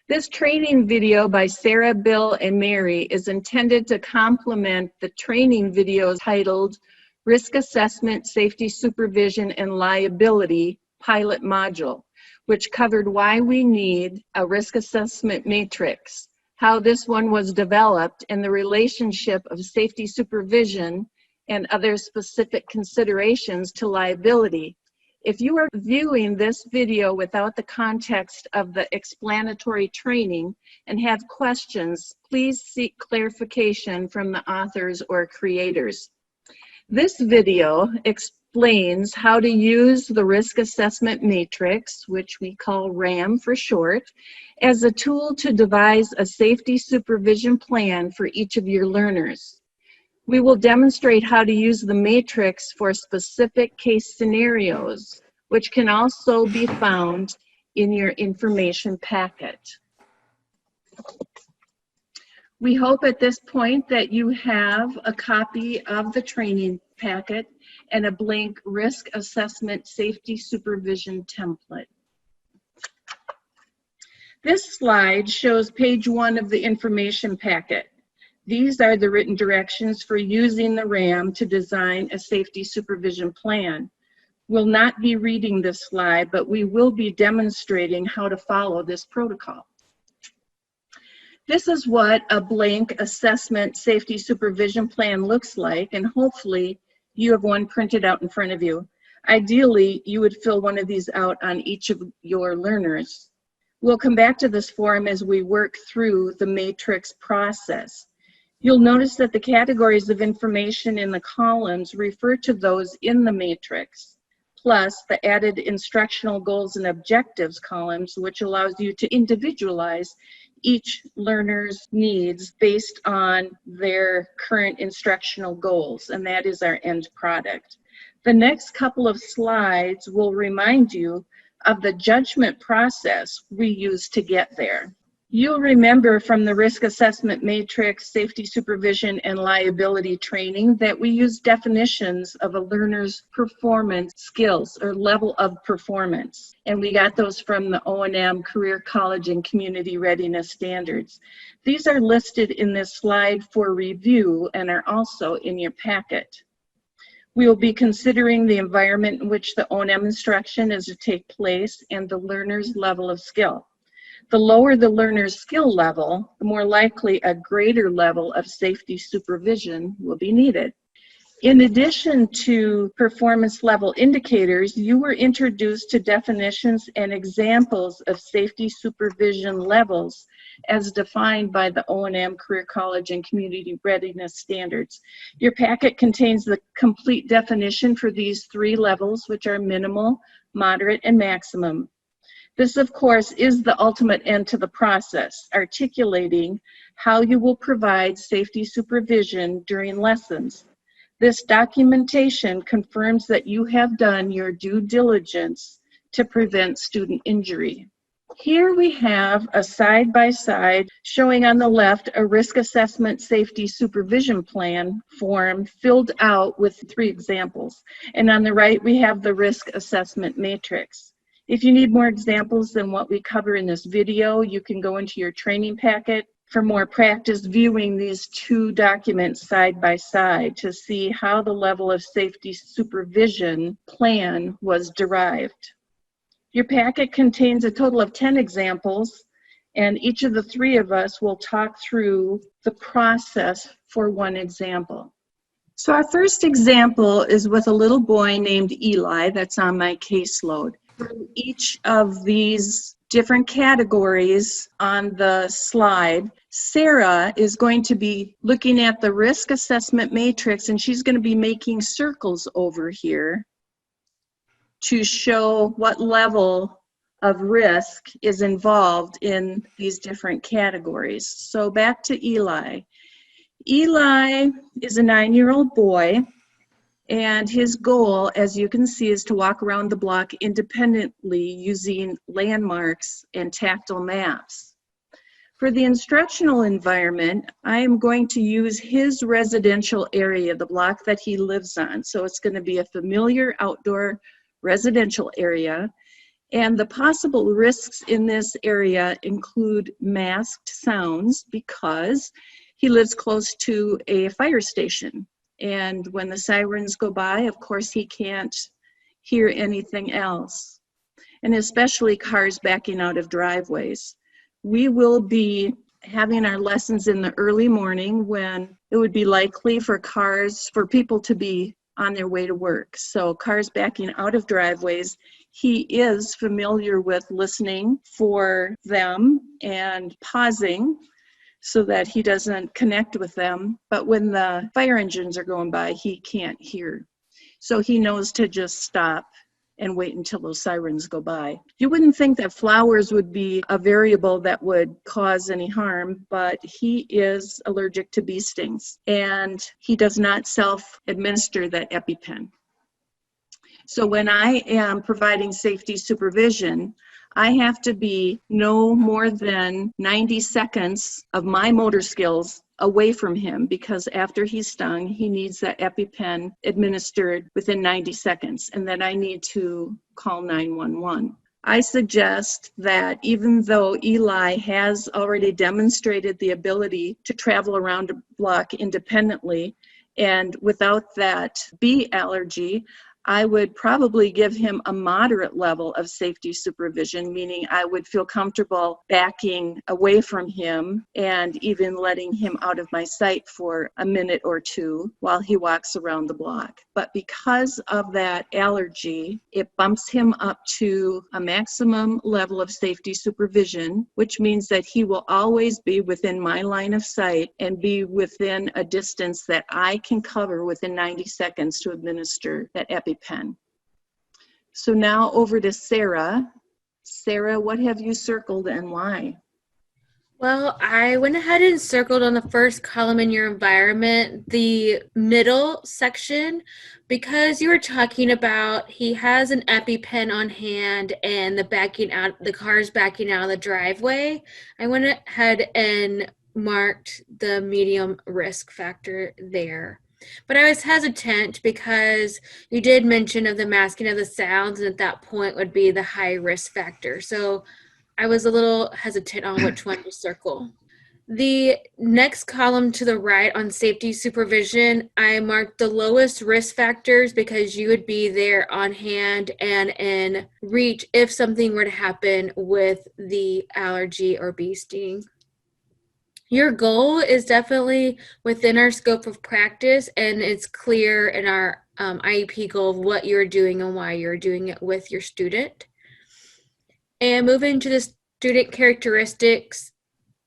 This training video by Sarah, Bill, and Mary is intended to complement the training videos titled Risk Assessment, Safety Supervision, and Liability Pilot Module, which covered why we need a risk assessment matrix, how this one was developed, and the relationship of safety supervision and other specific considerations to liability. If you are viewing this video without the context of the explanatory training and have questions, please seek clarification from the authors or creators. This video explains how to use the risk assessment matrix, which we call RAM for short, as a tool to devise a safety supervision plan for each of your learners. We will demonstrate how to use the matrix for specific case scenarios, which can also be found in your information packet. We hope at this point that you have a copy of the training packet and a blank risk assessment safety supervision template. This slide shows page 1 of the information packet. These are the written directions for using the RAM to design a safety supervision plan. We'll not be reading this slide, but we will be demonstrating how to follow this protocol. This is what a blank assessment safety supervision plan looks like, and hopefully you have one printed out in front of you. Ideally, you would fill one of these out on each of your learners. We'll come back to this form as we work through the matrix process. You'll notice that the categories of information in the columns refer to those in the matrix, plus the added instructional goals and objectives columns, which allows you to individualize each learner's needs based on their current instructional goals, and that is our end product. The next couple of slides will remind you of the judgment process we use to get there. You'll remember from the risk assessment matrix, safety supervision, and liability training that we use definitions of a learner's performance skills or level of performance. And we got those from the O&M Career College and Community Readiness Standards. These are listed in this slide for review and are also in your packet. We will be considering the environment in which the O&M instruction is to take place and the learner's level of skill. The lower the learner's skill level, the more likely a greater level of safety supervision will be needed. In addition to performance level indicators, you were introduced to definitions and examples of safety supervision levels as defined by the O&M Career College and Community Readiness Standards. Your packet contains the complete definition for these 3 levels, which are minimal, moderate, and maximum. This, of course, is the ultimate end to the process, articulating how you will provide safety supervision during lessons. This documentation confirms that you have done your due diligence to prevent student injury. Here we have a side-by-side showing on the left a risk assessment safety supervision plan form filled out with 3 examples. And on the right, we have the risk assessment matrix. If you need more examples than what we cover in this video, you can go into your training packet for more practice viewing these 2 documents side by side to see how the level of safety supervision plan was derived. Your packet contains a total of 10 examples, and each of the 3 of us will talk through the process for one example. So our first example is with a little boy named Eli that's on my caseload. For each of these different categories on the slide, Sarah is going to be looking at the risk assessment matrix, and she's going to be making circles over here to show what level of risk is involved in these different categories. So back to Eli. Eli is a 9-year-old boy. And his goal, as you can see, is to walk around the block independently using landmarks and tactile maps. For the instructional environment, I am going to use his residential area, the block that he lives on. So it's going to be a familiar outdoor residential area. And the possible risks in this area include masked sounds because he lives close to a fire station. And when the sirens go by, of course, he can't hear anything else. And especially cars backing out of driveways. We will be having our lessons in the early morning when it would be likely for people to be on their way to work. So cars backing out of driveways, he is familiar with listening for them and pausing so that he doesn't connect with them. But when the fire engines are going by, he can't hear. So he knows to just stop and wait until those sirens go by. You wouldn't think that flowers would be a variable that would cause any harm, but he is allergic to bee stings, and he does not self-administer that EpiPen. So when I am providing safety supervision, I have to be no more than 90 seconds of my motor skills away from him, because after he's stung, he needs that EpiPen administered within 90 seconds, and then I need to call 911. I suggest that even though Eli has already demonstrated the ability to travel around a block independently and without that bee allergy, I would probably give him a moderate level of safety supervision, meaning I would feel comfortable backing away from him and even letting him out of my sight for a minute or two while he walks around the block. But because of that allergy, it bumps him up to a maximum level of safety supervision, which means that he will always be within my line of sight and be within a distance that I can cover within 90 seconds to administer that EpiPen. So now over to Sarah. Sarah, what have you circled and why? Well, I went ahead and circled on the first column in your environment, the middle section, because you were talking about he has an EpiPen on hand and the car's backing out of the driveway. I went ahead and marked the medium risk factor there. But I was hesitant because you did mention of the masking of the sounds, and at that point would be the high risk factor. So I was a little hesitant on which one to circle. The next column to the right on safety supervision, I marked the lowest risk factors because you would be there on hand and in reach if something were to happen with the allergy or bee sting. Your goal is definitely within our scope of practice, and it's clear in our IEP goal of what you're doing and why you're doing it with your student. And moving to the student characteristics,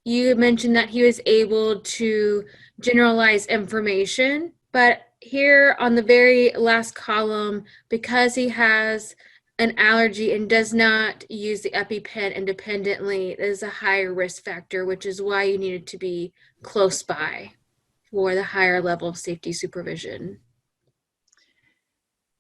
you mentioned that he was able to generalize information, but here on the very last column, because he has an allergy and does not use the EpiPen independently, it is a higher risk factor, which is why you needed to be close by for the higher level of safety supervision.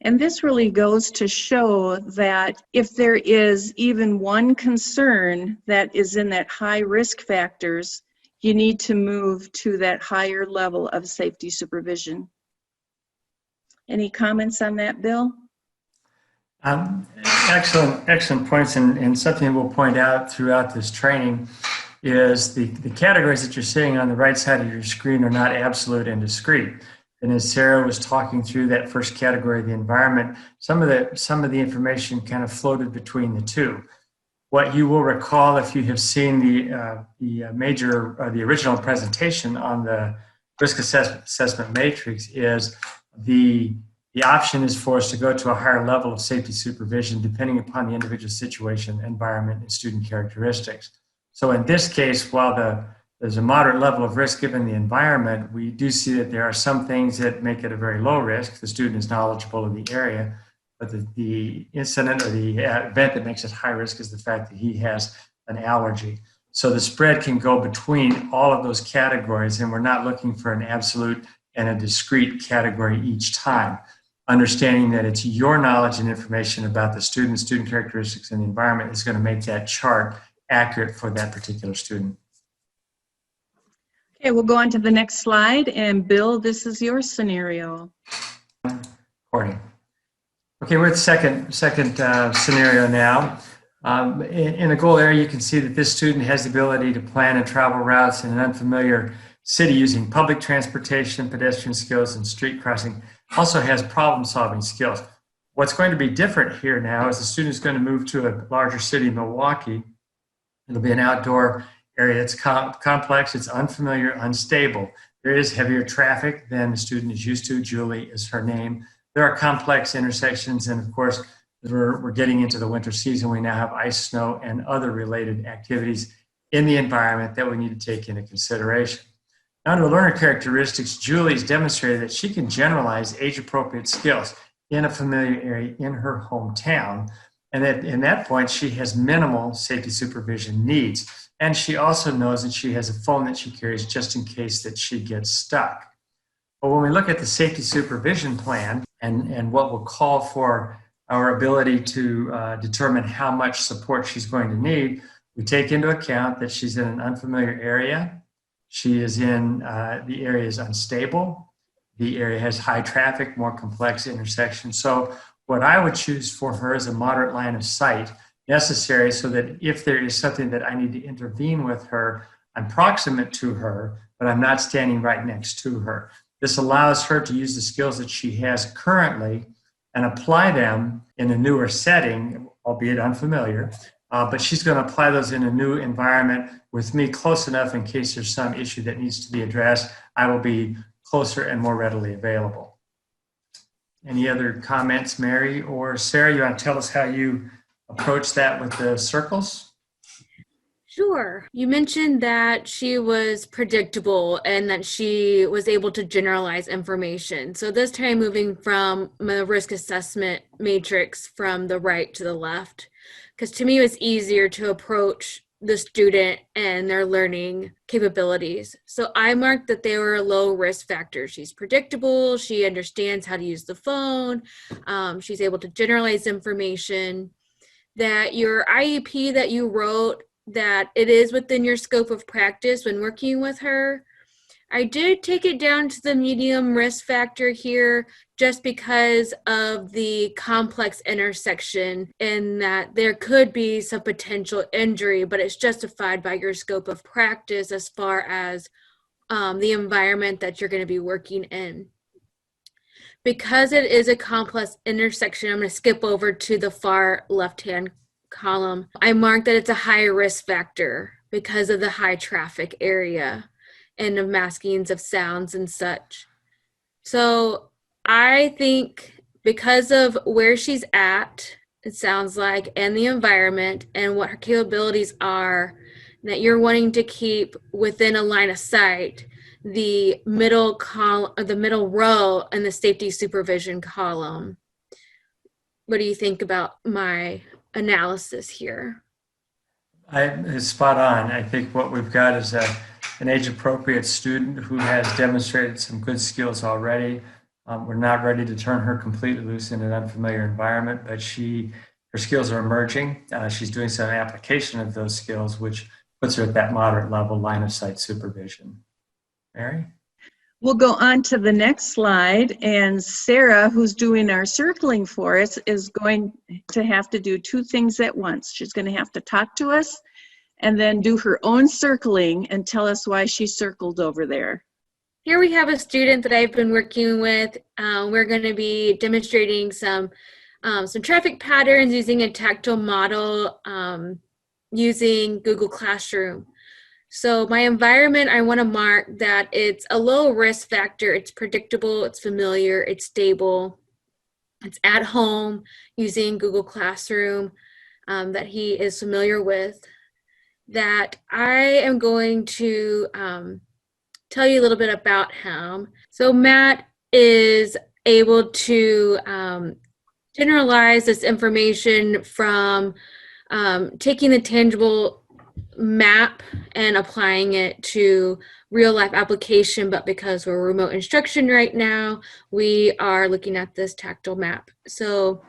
And this really goes to show that if there is even one concern that is in that high risk factors, you need to move to that higher level of safety supervision. Any comments on that, Bill? Excellent points, and something we'll point out throughout this training is the categories that you're seeing on the right side of your screen are not absolute and discrete. And as Sarah was talking through that first category, the environment, some of the information kind of floated between the two. What you will recall if you have seen the original presentation on the risk assessment matrix is the option is for us to go to a higher level of safety supervision depending upon the individual situation, environment, and student characteristics. So in this case, while there's a moderate level of risk given the environment, we do see that there are some things that make it a very low risk. The student is knowledgeable of the area, but the incident or the event that makes it high risk is the fact that he has an allergy. So the spread can go between all of those categories, and we're not looking for an absolute and a discrete category each time. Understanding that it's your knowledge and information about the student characteristics, and the environment is going to make that chart accurate for that particular student. Okay, we'll go on to the next slide. And Bill, this is your scenario. Recording. Okay, we're at the second scenario now. In the goal area, you can see that this student has the ability to plan and travel routes in an unfamiliar city using public transportation, pedestrian skills, and street crossing. Also has problem-solving skills. What's going to be different here now is the student is going to move to a larger city, Milwaukee. It'll be an outdoor area. It's complex, it's unfamiliar, unstable. There is heavier traffic than the student is used to. Julie is her name. There are complex intersections, and of course, we're getting into the winter season. We now have ice, snow, and other related activities in the environment that we need to take into consideration. Now, under learner characteristics, Julie's demonstrated that she can generalize age-appropriate skills in a familiar area in her hometown, and that in that point, she has minimal safety supervision needs. And she also knows that she has a phone that she carries just in case that she gets stuck. But when we look at the safety supervision plan and what will call for our ability to determine how much support she's going to need, we take into account that she's in an unfamiliar area. She is in, the area is unstable. The area has high traffic, more complex intersections. So what I would choose for her is a moderate line of sight necessary so that if there is something that I need to intervene with her, I'm proximate to her, but I'm not standing right next to her. This allows her to use the skills that she has currently and apply them in a newer setting, albeit unfamiliar, but she's going to apply those in a new environment with me close enough in case there's some issue that needs to be addressed. I will be closer and more readily available. Any other comments, Mary or Sarah? You want to tell us how you approach that with the circles? Sure. You mentioned that she was predictable and that she was able to generalize information. So this time moving from the risk assessment matrix from the right to the left, because to me it was easier to approach the student and their learning capabilities. So I marked that they were a low risk factor. She's predictable. She understands how to use the phone. She's able to generalize information. That your IEP that you wrote, that it is within your scope of practice when working with her. I did take it down to the medium risk factor here just because of the complex intersection and that there could be some potential injury, but it's justified by your scope of practice as far as the environment that you're going to be working in. Because it is a complex intersection, I'm going to skip over to the far left-hand column. I marked that it's a high risk factor because of the high traffic area and of maskings of sounds and such. So I think because of where she's at, it sounds like, and the environment and what her capabilities are, that you're wanting to keep within a line of sight the middle column, or the middle row in the safety supervision column. What do you think about my analysis here? It's spot on. I think what we've got is an age-appropriate student who has demonstrated some good skills already. We're not ready to turn her completely loose in an unfamiliar environment, but her skills are emerging. She's doing some application of those skills, which puts her at that moderate level line of sight supervision. Mary? We'll go on to the next slide, and Sarah, who's doing our circling for us, is going to have to do two things at once. She's going to have to talk to us and then do her own circling and tell us why she circled over there. Here we have a student that I've been working with. We're going to be demonstrating some traffic patterns using a tactile model using Google Classroom. So my environment, I want to mark that it's a low risk factor. It's predictable, it's familiar, it's stable. It's at home using Google Classroom that he is familiar with. That I am going to tell you a little bit about him. So Matt is able to generalize this information from taking the tangible map and applying it to real life application, but because we're remote instruction right now, we are looking at this tactile map. So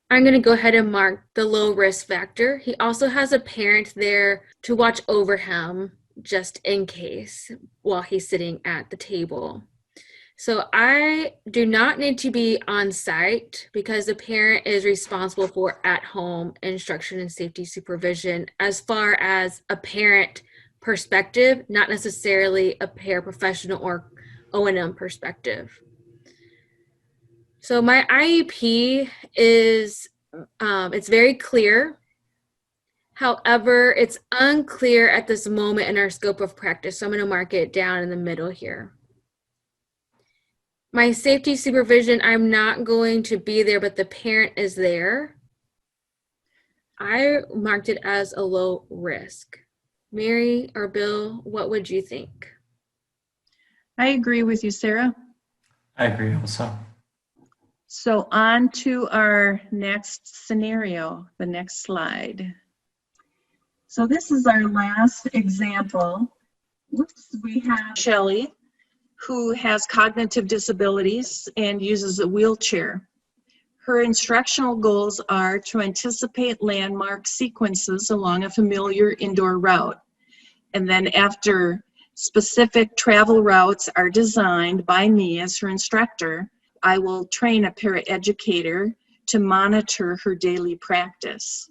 I'm going to go ahead and mark the low risk factor. He also has a parent there to watch over him just in case while he's sitting at the table. So I do not need to be on site because the parent is responsible for at-home instruction and safety supervision as far as a parent perspective, not necessarily a paraprofessional or O&M perspective. So my IEP is, it's very clear. However, it's unclear at this moment in our scope of practice. So I'm going to mark it down in the middle here. My safety supervision, I'm not going to be there, but the parent is there. I marked it as a low risk. Mary or Bill, what would you think? I agree with you, Sarah. I agree also. So on to our next scenario, the next slide. So this is our last example. We have Shelley, who has cognitive disabilities and uses a wheelchair. Her instructional goals are to anticipate landmark sequences along a familiar indoor route. And then after specific travel routes are designed by me as her instructor, I will train a paraeducator to monitor her daily practice.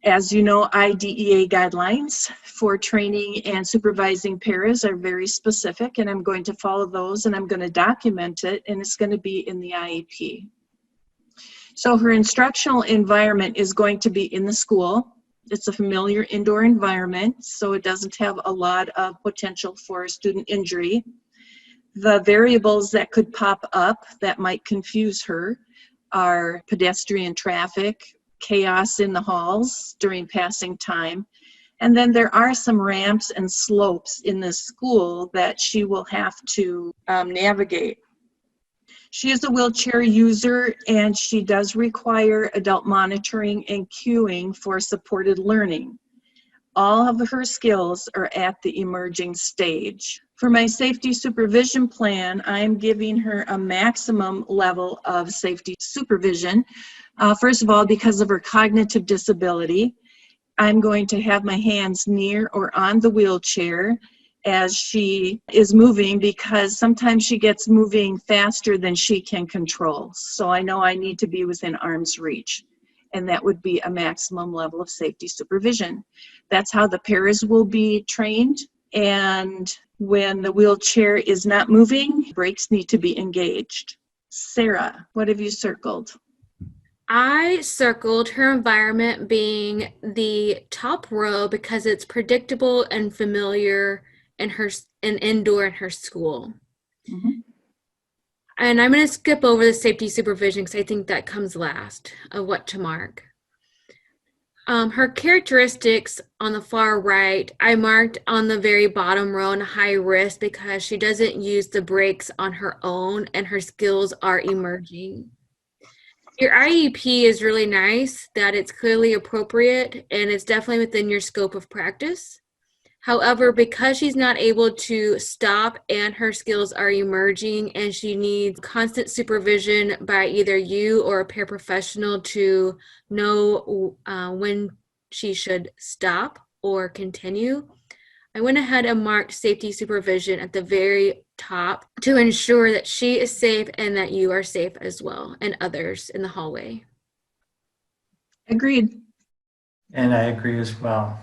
As you know, IDEA guidelines for training and supervising paras are very specific, and I'm going to follow those, and I'm going to document it, and it's going to be in the IEP. So her instructional environment is going to be in the school. It's a familiar indoor environment, so it doesn't have a lot of potential for student injury. The variables that could pop up that might confuse her are pedestrian traffic, chaos in the halls during passing time, and then there are some ramps and slopes in this school that she will have to navigate. She is a wheelchair user, and she does require adult monitoring and cueing for supported learning. All of her skills are at the emerging stage. For my safety supervision plan, I am giving her a maximum level of safety supervision. First of all, because of her cognitive disability, I'm going to have my hands near or on the wheelchair as she is moving, because sometimes she gets moving faster than she can control. So I know I need to be within arm's reach, and that would be a maximum level of safety supervision. That's how the paras will be trained, and when the wheelchair is not moving, brakes need to be engaged. Sarah, what have you circled? I circled her environment being the top row because it's predictable and familiar and indoor in her school. Mm-hmm. And I'm going to skip over the safety supervision because I think that comes last of what to mark. Her characteristics on the far right, I marked on the very bottom row in high risk because she doesn't use the brakes on her own and her skills are emerging. Your IEP is really nice that it's clearly appropriate and it's definitely within your scope of practice. However, because she's not able to stop and her skills are emerging and she needs constant supervision by either you or a paraprofessional to know when she should stop or continue, I went ahead and marked safety supervision at the very top to ensure that she is safe and that you are safe as well and others in the hallway. Agreed. And I agree as well.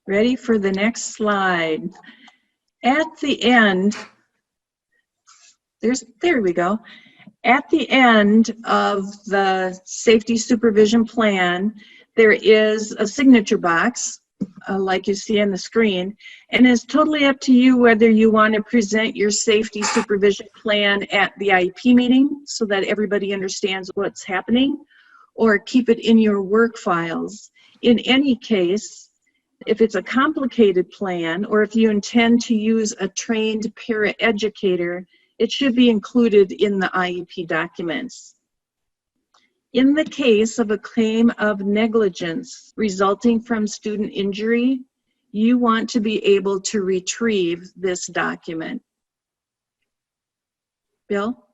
Ready for the next slide. At the end, there we go. At the end of the safety supervision plan, there is a signature box, like you see on the screen, and it's totally up to you whether you want to present your safety supervision plan at the IEP meeting so that everybody understands what's happening, or keep it in your work files. In any case, if it's a complicated plan, or if you intend to use a trained paraeducator, it should be included in the IEP documents. In the case of a claim of negligence resulting from student injury, you want to be able to retrieve this document. Bill?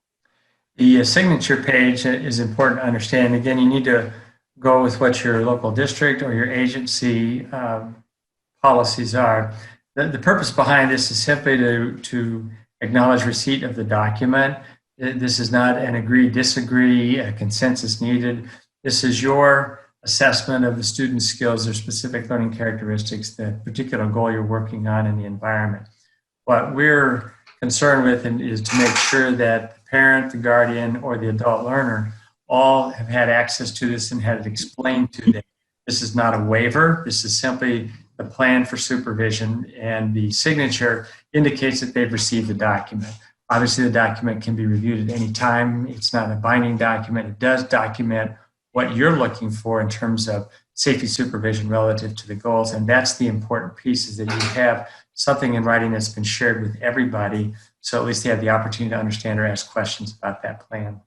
The signature page is important to understand. Again, you need to go with what your local district or your agency policies are. The purpose behind this is simply to acknowledge receipt of the document. This is not an agree, disagree, a consensus needed. This is your assessment of the student's skills or specific learning characteristics, the particular goal you're working on in the environment. What we're concerned with is to make sure that the parent, the guardian, or the adult learner all have had access to this and had it explained to them. This is not a waiver. This is simply the plan for supervision, and the signature indicates that they've received the document. Obviously, the document can be reviewed at any time. It's not a binding document. It does document what you're looking for in terms of safety supervision relative to the goals, and that's the important piece, is that you have something in writing that's been shared with everybody, so at least they have the opportunity to understand or ask questions about that plan.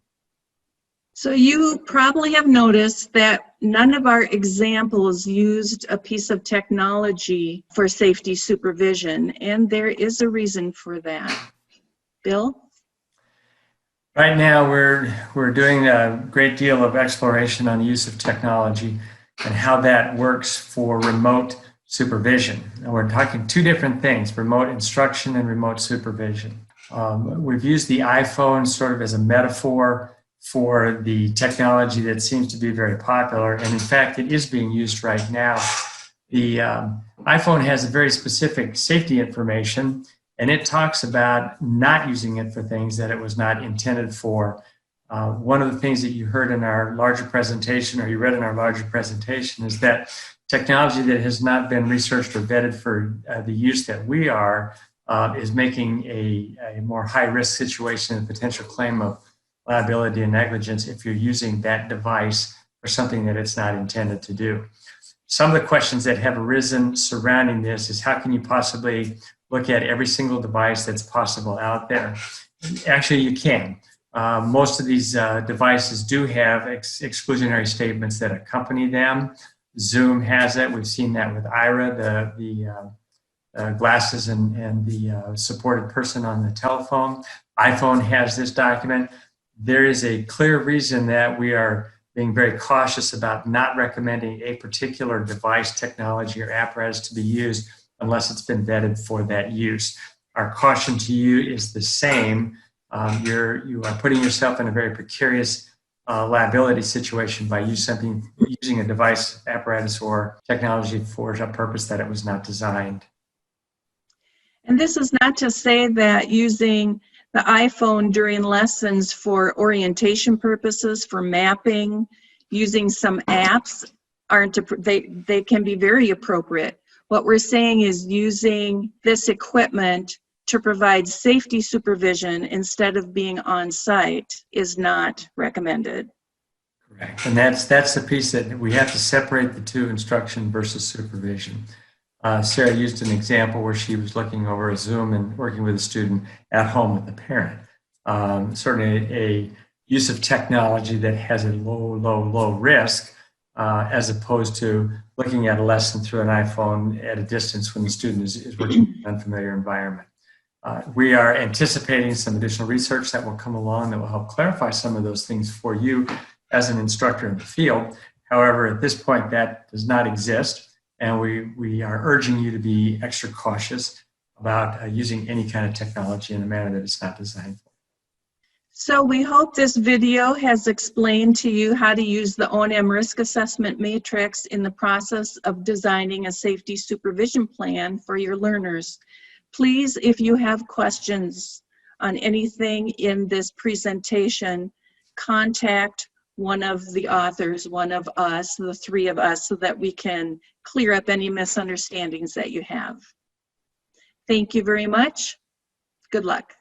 So you probably have noticed that none of our examples used a piece of technology for safety supervision, and there is a reason for that. Bill? Right now, we're doing a great deal of exploration on the use of technology and how that works for remote supervision. And we're talking two different things, remote instruction and remote supervision. We've used the iPhone sort of as a metaphor for the technology that seems to be very popular, and in fact, it is being used right now. The iPhone has a very specific safety information, and it talks about not using it for things that it was not intended for. One of the things that you heard in our larger presentation, or you read in our larger presentation, is that technology that has not been researched or vetted for the use that we are is making a more high-risk situation and potential claim of liability and negligence if you're using that device for something that it's not intended to do. Some of the questions that have arisen surrounding this is, how can you possibly look at every single device that's possible out there? Actually, you can. Most of these devices do have exclusionary statements that accompany them. Zoom has it. We've seen that with Ira, the glasses and the supported person on the telephone. iPhone has this document. There is a clear reason that we are being very cautious about not recommending a particular device, technology, or apparatus to be used unless it's been vetted for that use. Our caution to you is the same. You are putting yourself in a very precarious liability situation by using a device, apparatus, or technology for a purpose that it was not designed. And this is not to say that using the iPhone during lessons for orientation purposes, for mapping, using some apps, they can be very appropriate. What we're saying is using this equipment to provide safety supervision instead of being on site is not recommended. Correct. And that's the piece that we have to separate the two, instruction versus supervision. Sarah used an example where she was looking over a Zoom and working with a student at home with the parent. Certainly a use of technology that has a low risk as opposed to looking at a lesson through an iPhone at a distance when the student is working in an unfamiliar environment. We are anticipating some additional research that will come along that will help clarify some of those things for you as an instructor in the field. However, at this point, that does not exist. And we are urging you to be extra cautious about using any kind of technology in a manner that it's not designed for. So we hope this video has explained to you how to use the O&M risk assessment matrix in the process of designing a safety supervision plan for your learners. Please, if you have questions on anything in this presentation, contact one of the authors, one of us, the three of us, so that we can clear up any misunderstandings that you have. Thank you very much. Good luck.